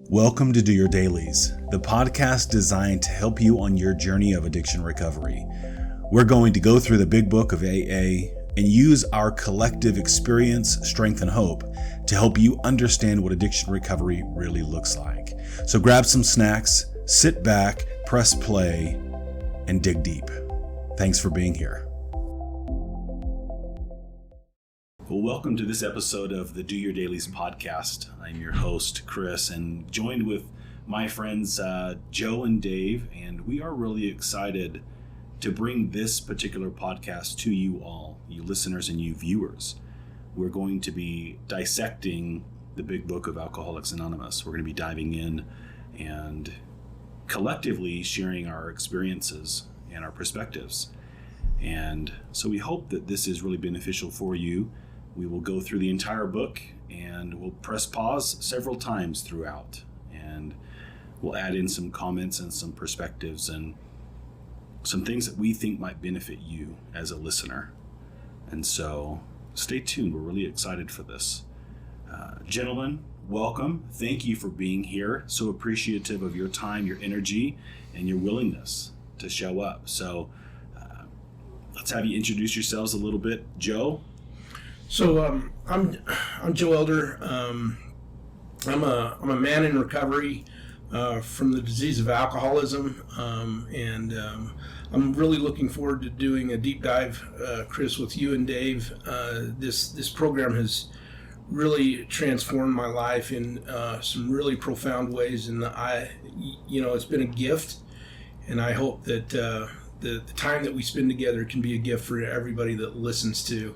Welcome to Do Your Dailies, the podcast designed to help you on your journey of addiction recovery. We're going to go through the big book of AA and use our collective experience, strength, and hope to help you understand what addiction recovery really looks like. So grab some snacks, sit back, press play, and dig deep. Thanks for being here. Well, welcome to this episode of the Do Your Dailies podcast. I'm your host, Chris, and joined with my friends Joe and Dave, and we are really excited to bring this particular podcast to you all, you listeners and you viewers. We're going to be dissecting the big book of Alcoholics Anonymous. We're going to be diving in and collectively sharing our experiences and our perspectives. And so we hope that this is really beneficial for you. We will go through the entire book and we'll press pause several times throughout, and we'll add in some comments and some perspectives and some things that we think might benefit you as a listener. And so stay tuned. We're really excited for this. Gentlemen, welcome. Thank you for being here. So appreciative of your time, your energy, and your willingness to show up. So let's have you introduce yourselves a little bit. Joe? So I'm Joe Elder. I'm a man in recovery from the disease of alcoholism, and I'm really looking forward to doing a deep dive, Chris, with you and Dave. This program has really transformed my life in some really profound ways, and it's been a gift, and I hope that the time that we spend together can be a gift for everybody that listens to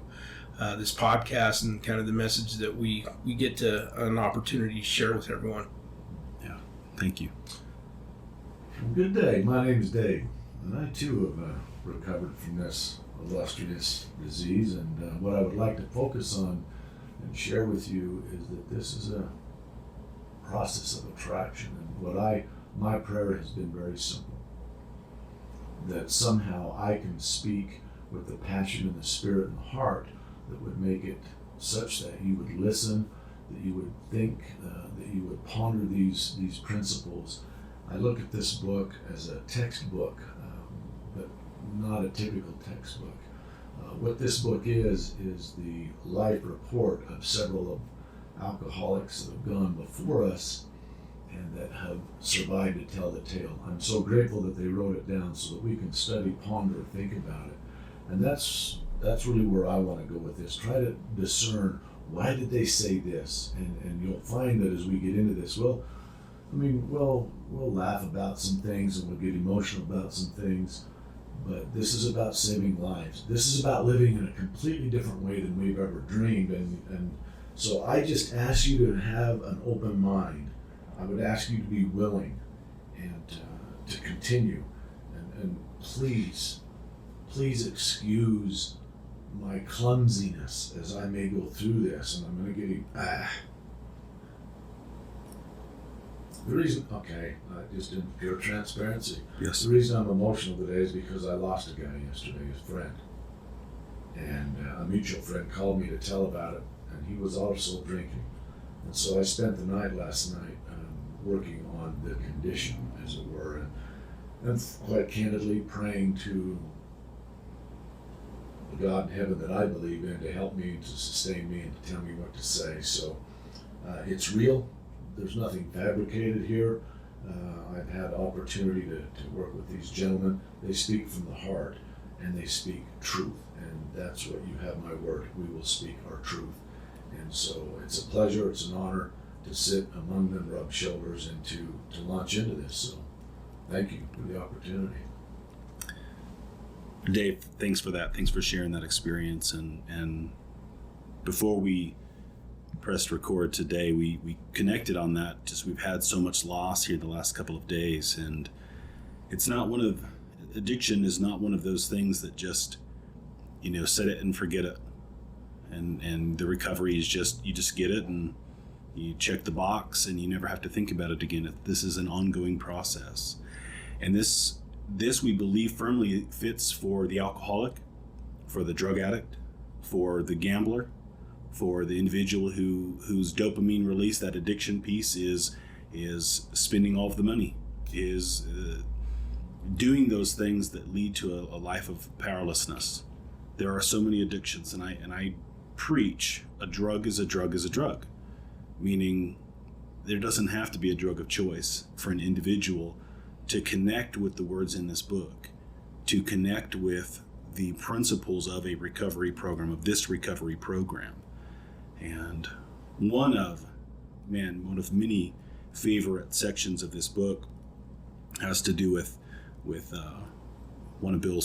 this podcast and kind of the message that we get to an opportunity to share with everyone. Yeah, thank you. Good day. My name is Dave, and I too have recovered from this illustrious disease. And what I would like to focus on and share with you is that this is a process of attraction. And my prayer has been very simple: that somehow I can speak with the passion and the spirit and the heart that would make it such that you would listen, that you would think, that you would ponder these principles. I look at this book as a textbook, but not a typical textbook. What this book is the life report of several of alcoholics that have gone before us and that have survived to tell the tale. I'm so grateful that they wrote it down so that we can study, ponder, think about it. And that's really where I want to go with this. Try to discern, why did they say this? And you'll find that as we get into this, we'll laugh about some things and we'll get emotional about some things, but this is about saving lives. This is about living in a completely different way than we've ever dreamed. And so I just ask you to have an open mind. I would ask you to be willing and to continue. And please excuse my clumsiness as I may go through this, and I'm going to give you the reason. Okay, just in pure transparency. Yes. The reason I'm emotional today is because I lost a guy yesterday, his friend, and a mutual friend called me to tell about it, and he was also drinking, and so I spent the night last night working on the condition, as it were, and quite candidly praying to the God in heaven that I believe in to help me, to sustain me, and to tell me what to say. So it's real. There's nothing fabricated here. I've had opportunity to work with these gentlemen. They speak from the heart, and they speak truth. And that's what you have my word. We will speak our truth. And so it's a pleasure, it's an honor to sit among them, rub shoulders, and to launch into this. So thank you for the opportunity. Dave, thanks for that. Thanks for sharing that experience. And before we pressed record today, we connected on that. Just we've had so much loss here the last couple of days, and addiction is not one of those things that just, set it and forget it. And the recovery is just, you just get it and you check the box and you never have to think about it again. This is an ongoing process. And this we believe firmly fits for the alcoholic, for the drug addict, for the gambler, for the individual whose dopamine release, that addiction piece, is is spending all of the money, is doing those things that lead to a life of powerlessness. There are so many addictions, and I preach a drug is a drug is a drug, meaning there doesn't have to be a drug of choice for an individual to connect with the words in this book, to connect with the principles of a recovery program, of this recovery program. And one of many favorite sections of this book has to do with one of Bill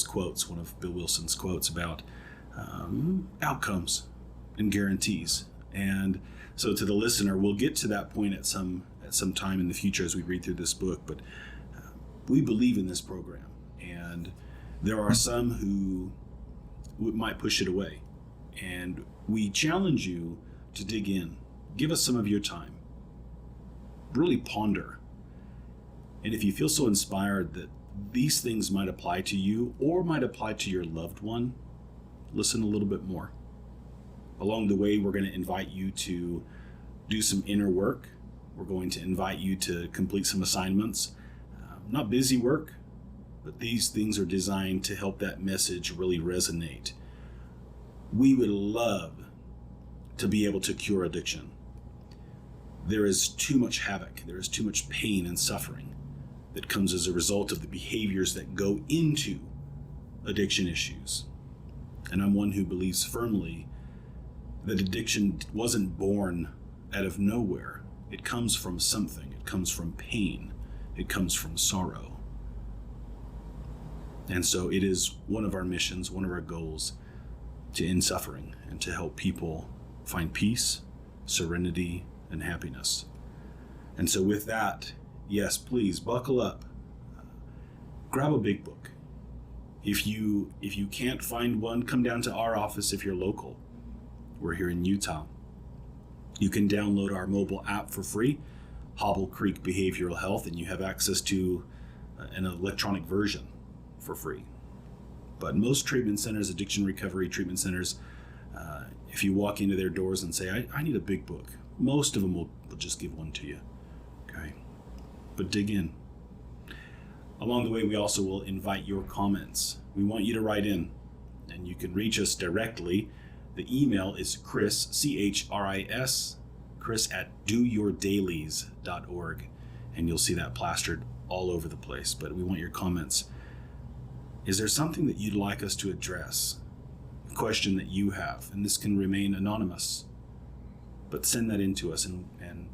Wilson's quotes about outcomes and guarantees. And so to the listener, we'll get to that point at some time in the future as we read through this book, but we believe in this program, and there are some who might push it away, and we challenge you to dig in. Give us some of your time. Really ponder. And if you feel so inspired that these things might apply to you or might apply to your loved one, listen a little bit more. Along the way, we're going to invite you to do some inner work. We're going to invite you to complete some assignments. Not busy work, but these things are designed to help that message really resonate. We would love to be able to cure addiction. There is too much havoc. There is too much pain and suffering that comes as a result of the behaviors that go into addiction issues. And I'm one who believes firmly that addiction wasn't born out of nowhere. It comes from something. It comes from pain. It comes from sorrow. And so it is one of our missions, one of our goals, to end suffering and to help people find peace, serenity, and happiness. And so with that, yes, please buckle up. Grab a big book. If you can't find one, come down to our office if you're local. We're here in Utah. You can download our mobile app for free, Hobble Creek Behavioral Health, and you have access to an electronic version for free. But most treatment centers, addiction recovery treatment centers, if you walk into their doors and say, I need a big book, most of them will just give one to you. Okay? But dig in. Along the way, we also will invite your comments. We want you to write in, and you can reach us directly. The email is Chris, C-H-R-I-S, Chris at doyourdailies.org, and you'll see that plastered all over the place. But we want your comments. Is there something that you'd like us to address? A question that you have, and this can remain anonymous, but send that in to us, and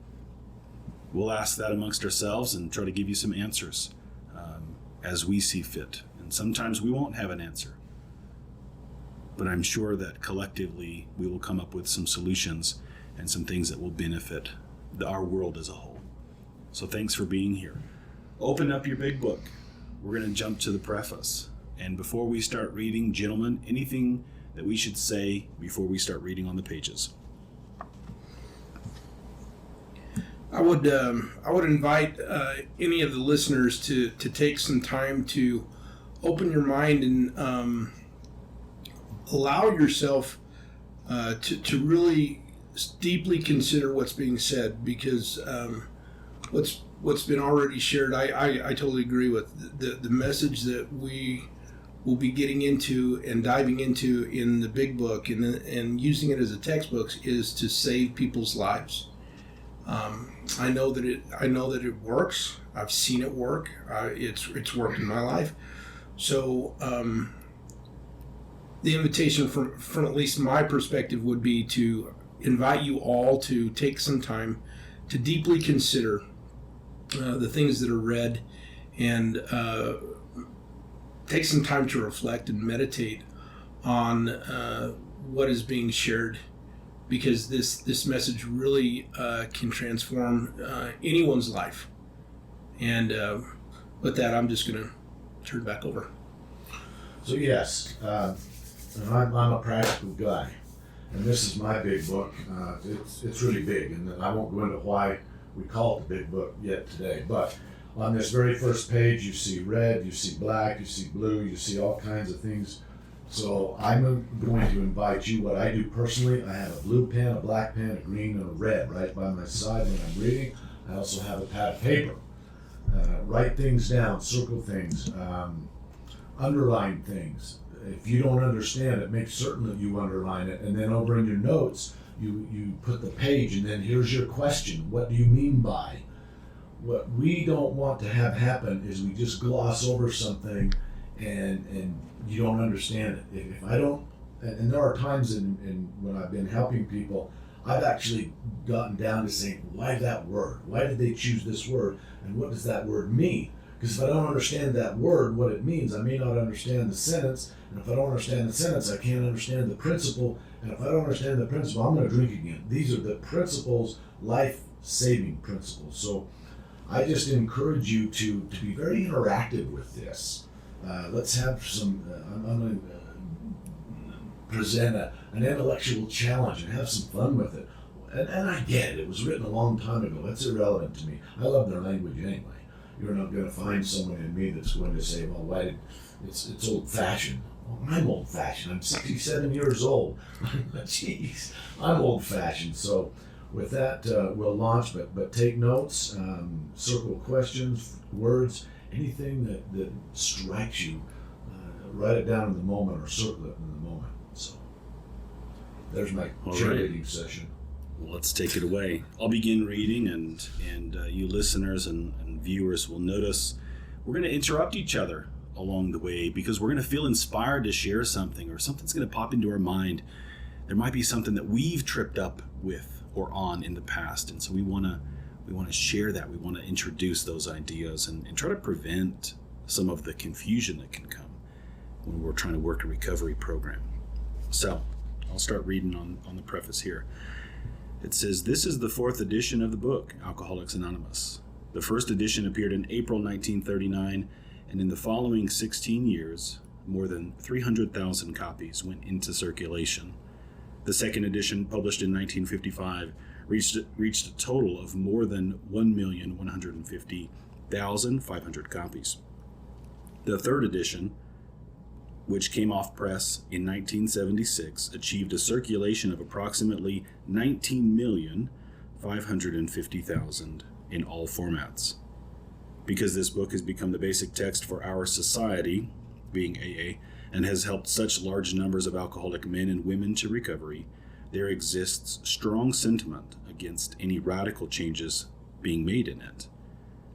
we'll ask that amongst ourselves and try to give you some answers as we see fit. And sometimes we won't have an answer, but I'm sure that collectively we will come up with some solutions and some things that will benefit our world as a whole. So thanks for being here. Open up your big book. We're going to jump to the preface. And before we start reading, gentlemen, anything that we should say before we start reading on the pages? I would invite any of the listeners to take some time to open your mind and allow yourself to really deeply consider what's being said, because what's been already shared, I totally agree with. The message that we will be getting into and diving into in the big book and using it as a textbook is to save people's lives. I know that it works. I've seen it work. It's worked in my life. So the invitation from at least my perspective would be to invite you all to take some time to deeply consider the things that are read, and take some time to reflect and meditate on what is being shared, because this message really can transform anyone's life. And with that, I'm just going to turn it back over. So yes, and I'm a practical guy, and this is my big book. It's really big, and I won't go into why we call it the big book yet today, but on this very first page you see red, you see black, you see blue, you see all kinds of things. So I'm going to invite you, what I do personally, I have a blue pen, a black pen, a green, and a red right by my side when I'm reading. I also have a pad of paper. Write things down, circle things, underline things. If you don't understand it, make certain that you underline it, and then over in your notes, you put the page, and then here's your question. What do you mean by? What we don't want to have happen is we just gloss over something and you don't understand it. If I don't, and there are times in when I've been helping people, I've actually gotten down to saying, why that word? Why did they choose this word? And what does that word mean? Because if I don't understand that word, what it means, I may not understand the sentence. And if I don't understand the sentence, I can't understand the principle. And if I don't understand the principle, I'm going to drink again. These are the principles, life-saving principles. So I just encourage you to be very interactive with this. Let's have some, I'm going to present an intellectual challenge and have some fun with it. And I get it. It was written a long time ago. It's irrelevant to me. I love their language anyway. You're not going to find someone in me that's going to say, well, why did it's old-fashioned. Well, I'm old-fashioned. I'm 67 years old. Jeez, I'm old-fashioned. So with that, we'll launch, but take notes, circle questions, words, anything that strikes you, write it down in the moment or circle it in the moment. So there's my cheerleading session. Well, let's take it away. I'll begin reading, and you listeners and viewers will notice we're going to interrupt each other along the way because we're going to feel inspired to share something, or something's going to pop into our mind. There might be something that we've tripped up with or on in the past, and so we want to share that. We want to introduce those ideas and try to prevent some of the confusion that can come when we're trying to work a recovery program. So I'll start reading on the preface here. It says, this is the 4th edition of the book, Alcoholics Anonymous. The first edition appeared in April 1939, and in the following 16 years, more than 300,000 copies went into circulation. The second edition, published in 1955, reached a total of more than 1,150,500 copies. The third edition, which came off press in 1976, achieved a circulation of approximately 19,550,000 in all formats. Because this book has become the basic text for our society, being AA, and has helped such large numbers of alcoholic men and women to recovery, there exists strong sentiment against any radical changes being made in it.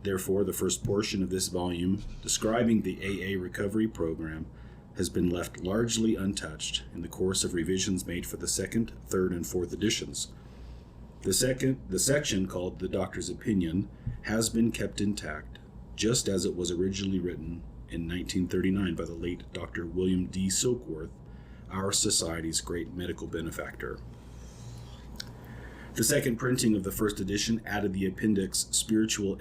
Therefore, the first portion of this volume, describing the AA recovery program, has been left largely untouched in the course of revisions made for the 2nd, 3rd, and 4th editions. The section called The Doctor's Opinion has been kept intact, just as it was originally written in 1939 by the late Dr. William D. Silkworth, our society's great medical benefactor. The second printing of the first edition added the appendix Spiritual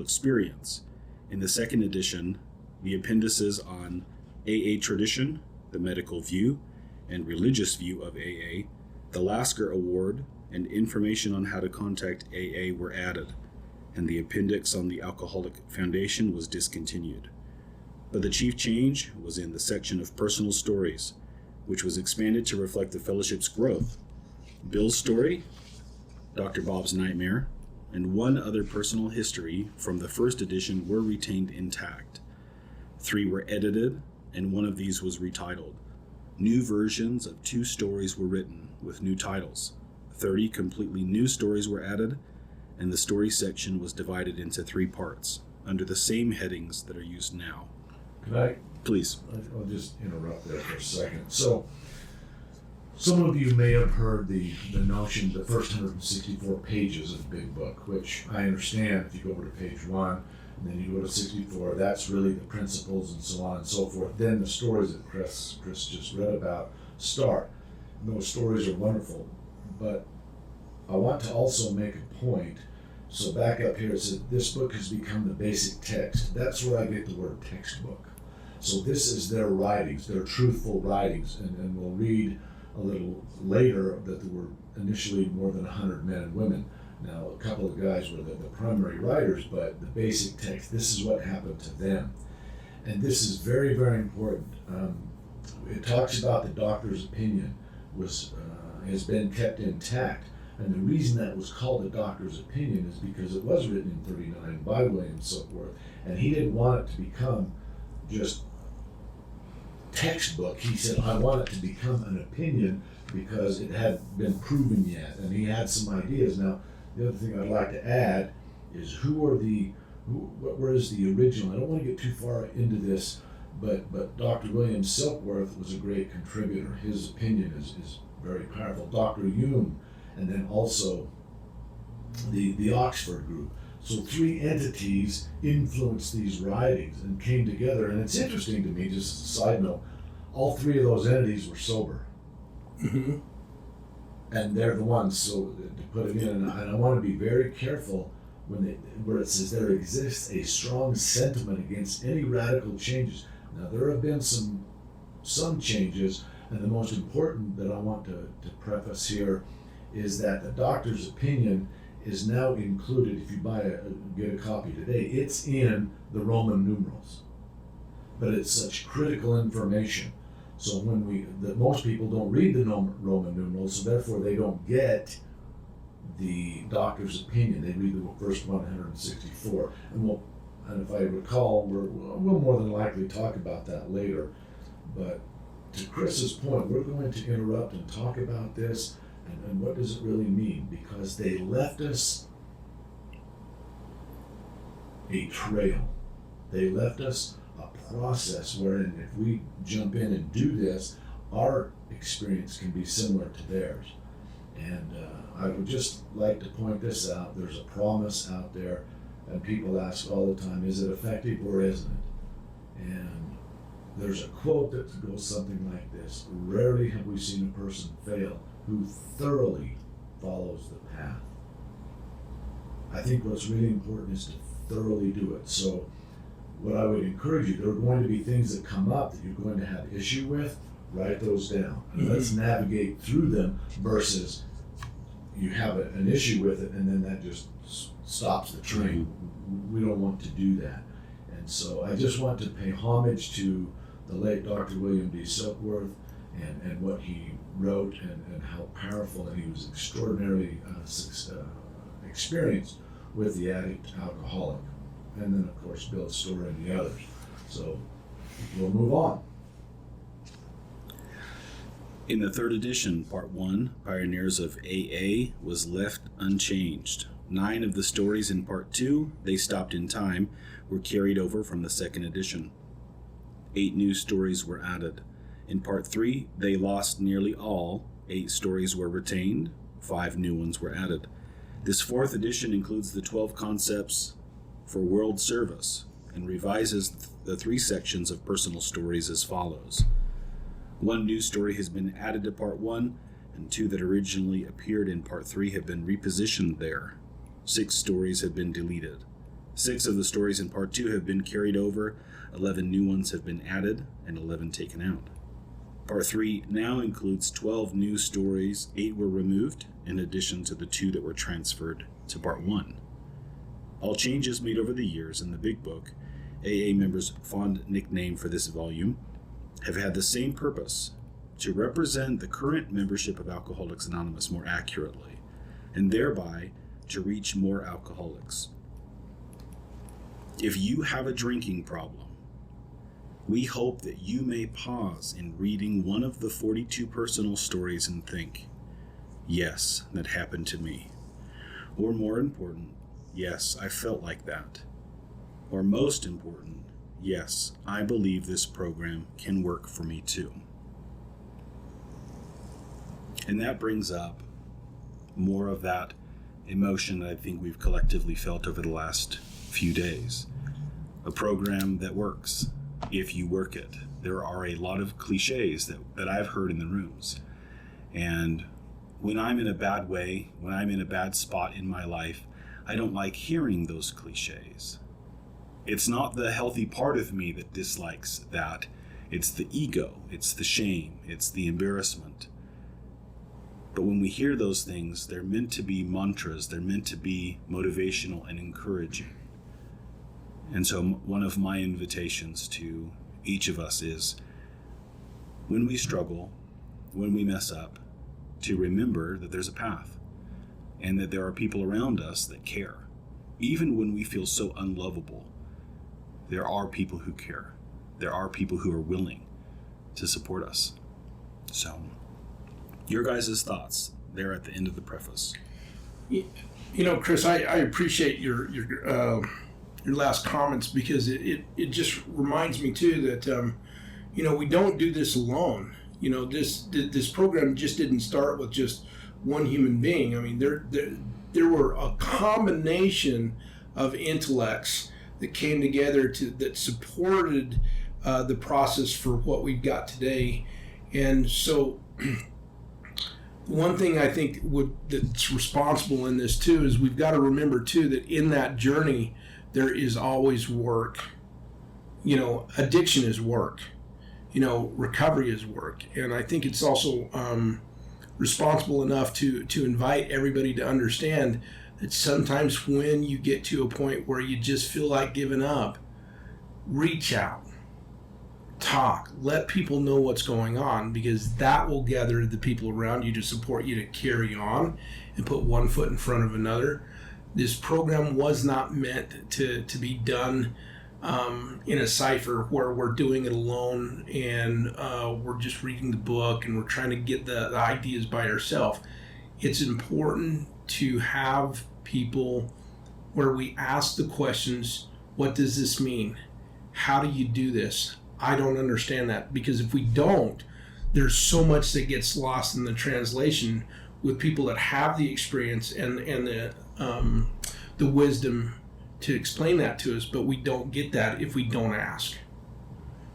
Experience. In the second edition, the appendices on AA tradition, the medical view, and religious view of AA, the Lasker Award, and information on how to contact AA were added, and the appendix on the Alcoholic Foundation was discontinued. But the chief change was in the section of personal stories, which was expanded to reflect the fellowship's growth. Bill's story, Dr. Bob's nightmare, and one other personal history from the first edition were retained intact. 3 were edited, and one of these was retitled. New versions of 2 stories were written with new titles. 30 completely new stories were added, and the story section was divided into 3 parts, under the same headings that are used now. Can I? Please. I'll just interrupt there for a second. So, some of you may have heard the notion, the first 164 pages of the big book, which I understand if you go over to page 1, and then you go to 64, that's really the principles and so on and so forth. Then the stories that Chris just read about start. And those stories are wonderful, but I want to also make a point. So back up here, it says this book has become the basic text. That's where I get the word textbook. So this is their writings, their truthful writings, and we'll read a little later that there were initially more than 100 men and women. Now, a couple of guys were the primary writers, but the basic text, this is what happened to them. And this is very, very important. It talks about the doctor's opinion has been kept intact, And the reason that was called a doctor's opinion is because it was written in 39 by William Silkworth, and he didn't want it to become just textbook. He said, I want it to become an opinion because it had been proven yet, and he had some ideas. Now, the other thing I'd like to add is where is the original? I don't want to get too far into this, but Dr. William Silkworth was a great contributor. His opinion is very powerful. Dr. Hume, and then also the Oxford group. So 3 entities influenced these writings and came together. And it's interesting to me, just as a side note, all 3 of those entities were sober. Mm-hmm. And they're the ones, so to put it in, and I want to be very careful where it says there exists a strong sentiment against any radical changes. Now, there have been some changes, and the most important that I want to preface here is that the doctor's opinion is now included. If you get a copy today, it's in the Roman numerals, but it's such critical information. So most people don't read the Roman numerals, so therefore they don't get the doctor's opinion. They read the first 164, and if I recall, we'll more than likely talk about that later. But to Chris's point, we're going to interrupt and talk about this. And what does it really mean? Because they left us a trail. They left us a process wherein if we jump in and do this, our experience can be similar to theirs. And I would just like to point this out. There's a promise out there, and people ask all the time, is it effective or isn't it? And there's a quote that goes something like this: rarely have we seen a person fail who thoroughly follows the path. I think what's really important is to thoroughly do it. So what I would encourage you, there are going to be things that come up that you're going to have issue with, write those down. And let's navigate through them versus you have an issue with it and then that just stops the train. We don't want to do that. And so I just want to pay homage to the late Dr. William D. Silkworth and what he wrote and how powerful, and he was extraordinarily experienced with the addict alcoholic. And then of course Bill Storer and the others. So we'll move on. In the 3rd edition, Part 1, Pioneers of AA, was left unchanged. 9 of the stories in Part 2, They Stopped in Time, were carried over from the 2nd edition. 8 new stories were added. In Part 3, They Lost Nearly All. 8 stories were retained. 5 new ones were added. This 4th edition includes the 12 concepts for world service and revises the 3 sections of personal stories as follows. 1 new story has been added to Part 1, and 2 that originally appeared in Part 3 have been repositioned there. 6 stories have been deleted. 6 of the stories in Part 2 have been carried over, 11 new ones have been added, and 11 taken out. Part 3 now includes 12 new stories. 8 were removed, in addition to the 2 that were transferred to Part 1. All changes made over the years in the Big Book, AA members' fond nickname for this volume, have had the same purpose: to represent the current membership of Alcoholics Anonymous more accurately, and thereby to reach more alcoholics. If you have a drinking problem, we hope that you may pause in reading one of the 42 personal stories and think, yes, that happened to me. Or more important, yes, I felt like that. Or most important, yes, I believe this program can work for me too. And that brings up more of that emotion that I think we've collectively felt over the last few days. A program that works if you work it. There are a lot of cliches that I've heard in the rooms. And when I'm in a bad way, when I'm in a bad spot in my life, I don't like hearing those cliches. It's not the healthy part of me that dislikes that. It's the ego, it's the shame, it's the embarrassment. But when we hear those things, they're meant to be mantras, they're meant to be motivational and encouraging. And so one of my invitations to each of us is, when we struggle, when we mess up, to remember that there's a path. and that there are people around us that care. Even when we feel so unlovable, there are people who care. There are people who are willing to support us. So, your guys' thoughts there at the end of the preface. You know, Chris, I appreciate your last comments, because it just reminds me too that we don't do this alone. This program just didn't start with just one human being. I mean, there were a combination of intellects that came together that supported the process for what we've got today. And so one thing I think that's responsible in this too is we've got to remember too that in that journey there is always work. Addiction is work. Recovery is work. And I think it's also responsible enough to invite everybody to understand that sometimes when you get to a point where you just feel like giving up, reach out, talk, let people know what's going on, because that will gather the people around you to support you to carry on and put one foot in front of another. This program was not meant to be done in a cipher where we're doing it alone and we're just reading the book and we're trying to get the ideas by ourselves. It's important to have people where we ask the questions, what does this mean? How do you do this? I don't understand that. Because if we don't, there's so much that gets lost in the translation with people that have the experience and the wisdom to explain that to us, but we don't get that if we don't ask.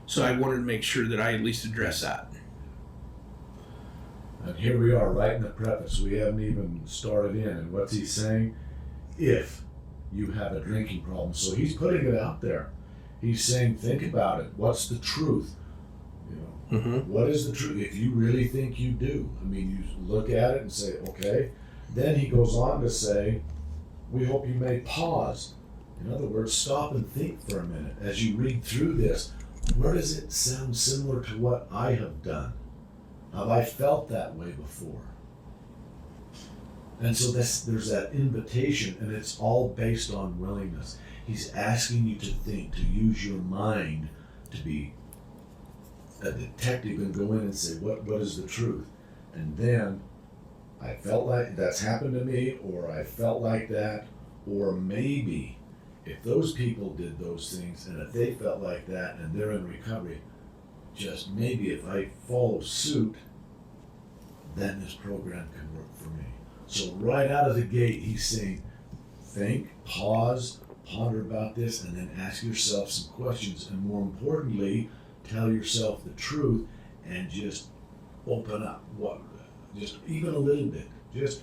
So I wanted to make sure that I at least address that. And here we are, right in the preface. We haven't even started in. And what's he saying? If you have a drinking problem. So he's putting it out there. He's saying, think about it. What's the truth? What is the truth? If you really think you do. I mean, you look at it and say, okay. Then he goes on to say, we hope you may pause. In other words, stop and think for a minute as you read through this. Where does it sound similar to what I have done? Have I felt that way before? And so there's that invitation, and it's all based on willingness. He's asking you to think, to use your mind, to be a detective and go in and say, what is the truth? And then, I felt like that's happened to me, or I felt like that, or maybe if those people did those things and if they felt like that and they're in recovery, just maybe if I follow suit, then this program can work for me. So right out of the gate, he's saying, think, pause, ponder about this, and then ask yourself some questions. And more importantly, tell yourself the truth and just open up. Just even a little bit. Just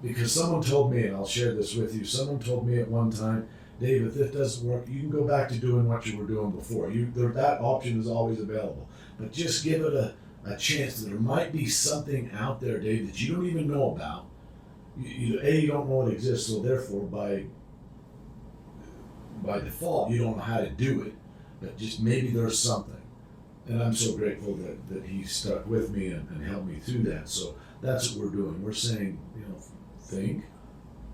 because someone told me, and I'll share this with you, someone told me at one time, Dave, if this doesn't work, you can go back to doing what you were doing before. That option is always available. But just give it a chance. There might be something out there, Dave, that you don't even know about. You don't know it exists, so therefore by default, you don't know how to do it. But just maybe there's something. And I'm so grateful that he stuck with me and helped me through that. So that's what we're doing. We're saying, think,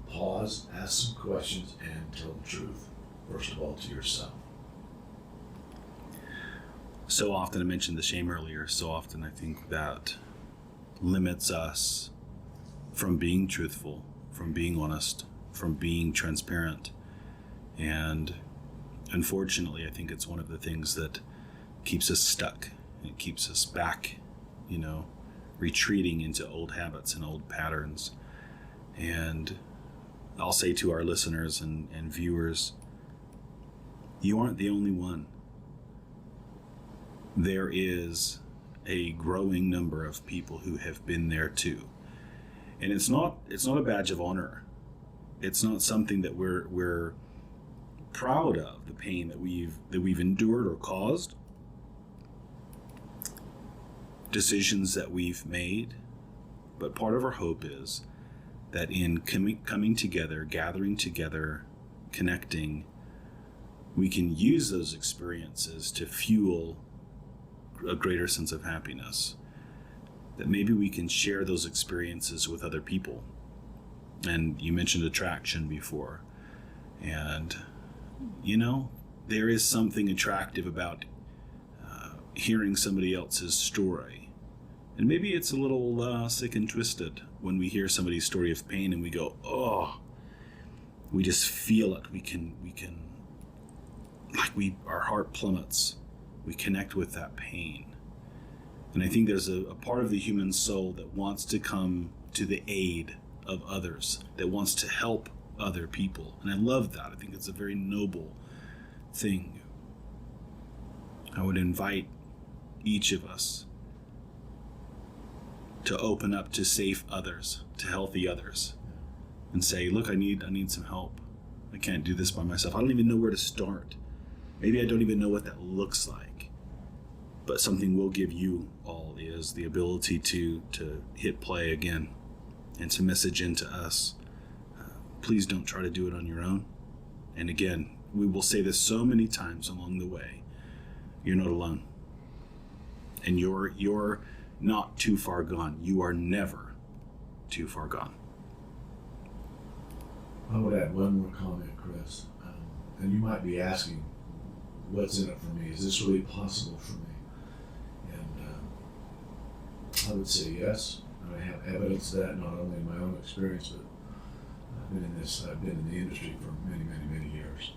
pause, ask some questions, and tell the truth. First of all, to yourself. So often, I mentioned the shame earlier, so often I think that limits us from being truthful, from being honest, from being transparent. And unfortunately, I think it's one of the things that keeps us stuck. It keeps us back, retreating into old habits and old patterns. And I'll say to our listeners and viewers, you aren't the only one. There is a growing number of people who have been there too. And it's not a badge of honor. It's not something that we're proud of, the pain that we've endured or caused, decisions that we've made. But part of our hope is that in coming together, gathering together, connecting, we can use those experiences to fuel a greater sense of happiness. That maybe we can share those experiences with other people. And you mentioned attraction before. And, there is something attractive about hearing somebody else's story. And maybe it's a little sick and twisted when we hear somebody's story of pain and we go, oh, we just feel it. We can, our heart plummets. We connect with that pain. And I think there's a part of the human soul that wants to come to the aid of others, that wants to help other people. And I love that. I think it's a very noble thing. I would invite each of us to open up to safe others, to healthy others, and say, look, I need some help. I can't do this by myself. I don't even know where to start. Maybe I don't even know what that looks like. But something we'll give you all is the ability to hit play again and to message into us. Please don't try to do it on your own. And again, we will say this so many times along the way. You're not alone. And you're not too far gone. You are never too far gone. I would add one more comment, Chris. And you might be asking, what's in it for me? Is this really possible for me? And I would say yes. I have evidence of that, not only in my own experience, but I've been in the industry for many, many, many years.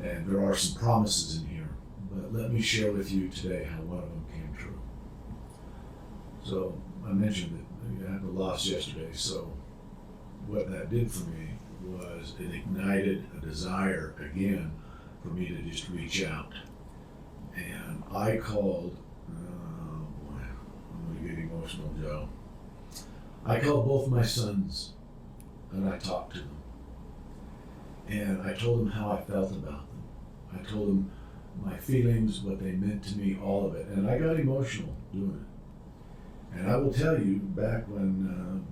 And there are some promises in here, but let me share with you today how one of them came true. So I mentioned that I had the loss yesterday, so what that did for me was it ignited a desire again for me to just reach out. And I called, oh boy, I'm going to get emotional, Joe. I called both my sons and I talked to them. And I told them how I felt about them. I told them my feelings, what they meant to me, all of it. And I got emotional doing it. And I will tell you, back when,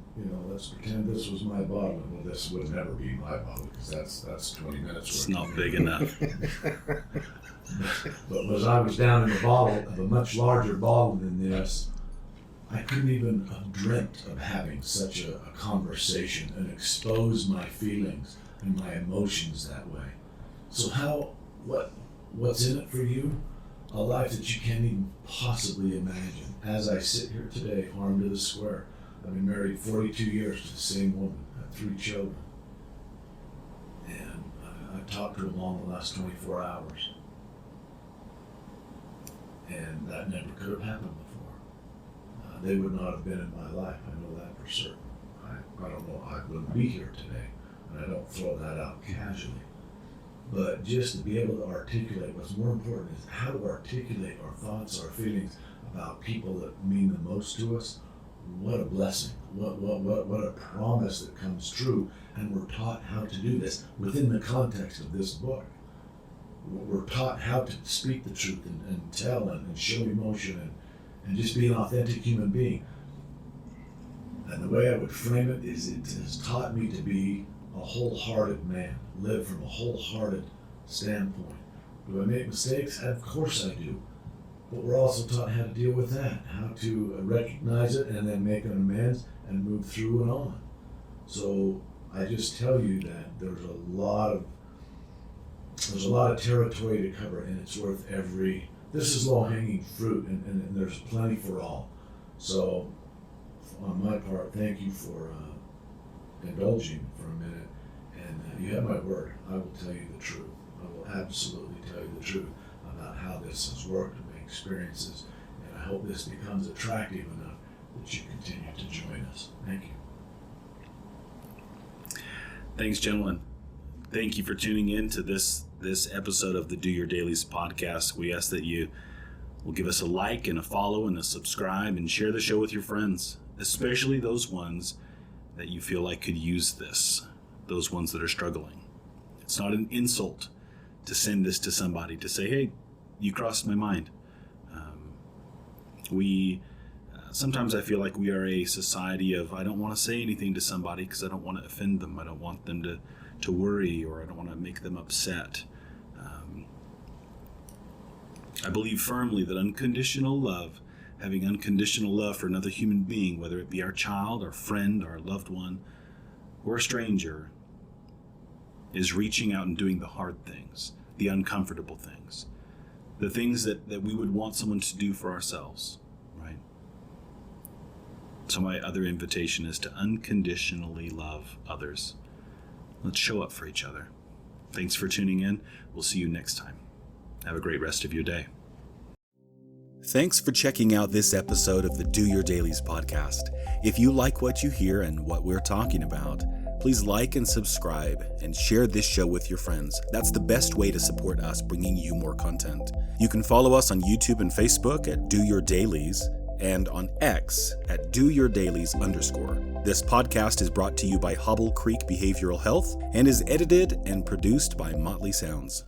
let's pretend this was my bottle. Well, this would never be my bottle because that's 20 minutes. It's not big enough. But as I was down in the bottle of a much larger bottle than this, I couldn't even have dreamt of having such a conversation and expose my feelings and my emotions that way. So what's in it for you? A life that you can't even possibly imagine. As I sit here today, armed to the square, I've been married 42 years to the same woman, I have 3 children. And I've talked to them all in the last 24 hours. And that never could have happened before. They would not have been in my life, I know that for certain. I don't know, I wouldn't be here today, and I don't throw that out casually. But just to be able to articulate, what's more important is how to articulate our thoughts, our feelings about people that mean the most to us. What a blessing, what a promise that comes true, and we're taught how to do this within the context of this book. We're taught how to speak the truth and tell and show emotion and just be an authentic human being. And the way I would frame it is it has taught me to be a wholehearted man, live from a wholehearted standpoint. Do I make mistakes? Of course I do. But we're also taught how to deal with that, how to recognize it and then make an amends and move through and on. So I just tell you that there's a lot of territory to cover, and it's worth this is low-hanging fruit, and there's plenty for all. So on my part, thank you for indulging for a minute, and you have my word. I will tell you the truth. I will absolutely tell you the truth about how this has worked and my experiences, and I hope this becomes attractive enough that you continue to join us. Thank you. Thanks, gentlemen. Thank you for tuning in to this episode of the Do Your Dailies podcast. We ask that you will give us a like and a follow and a subscribe and share the show with your friends, especially those ones that you feel like could use this, those ones that are struggling. It's not an insult to send this to somebody, to say, hey, you crossed my mind. Sometimes I feel like we are a society of, I don't want to say anything to somebody because I don't want to offend them. I don't want them to worry, or I don't want to make them upset. I believe firmly that unconditional love, having unconditional love for another human being, whether it be our child, our friend, our loved one, or a stranger is reaching out and doing the hard things, the uncomfortable things, the things that we would want someone to do for ourselves, right? So my other invitation is to unconditionally love others. Let's show up for each other. Thanks for tuning in. We'll see you next time. Have a great rest of your day. Thanks for checking out this episode of the Do Your Dailies podcast. If you like what you hear and what we're talking about, please like and subscribe and share this show with your friends. That's the best way to support us bringing you more content. You can follow us on YouTube and Facebook at Do Your Dailies and on X at DoYourDailies_. This podcast is brought to you by Hobble Creek Behavioral Health and is edited and produced by Motley Sounds.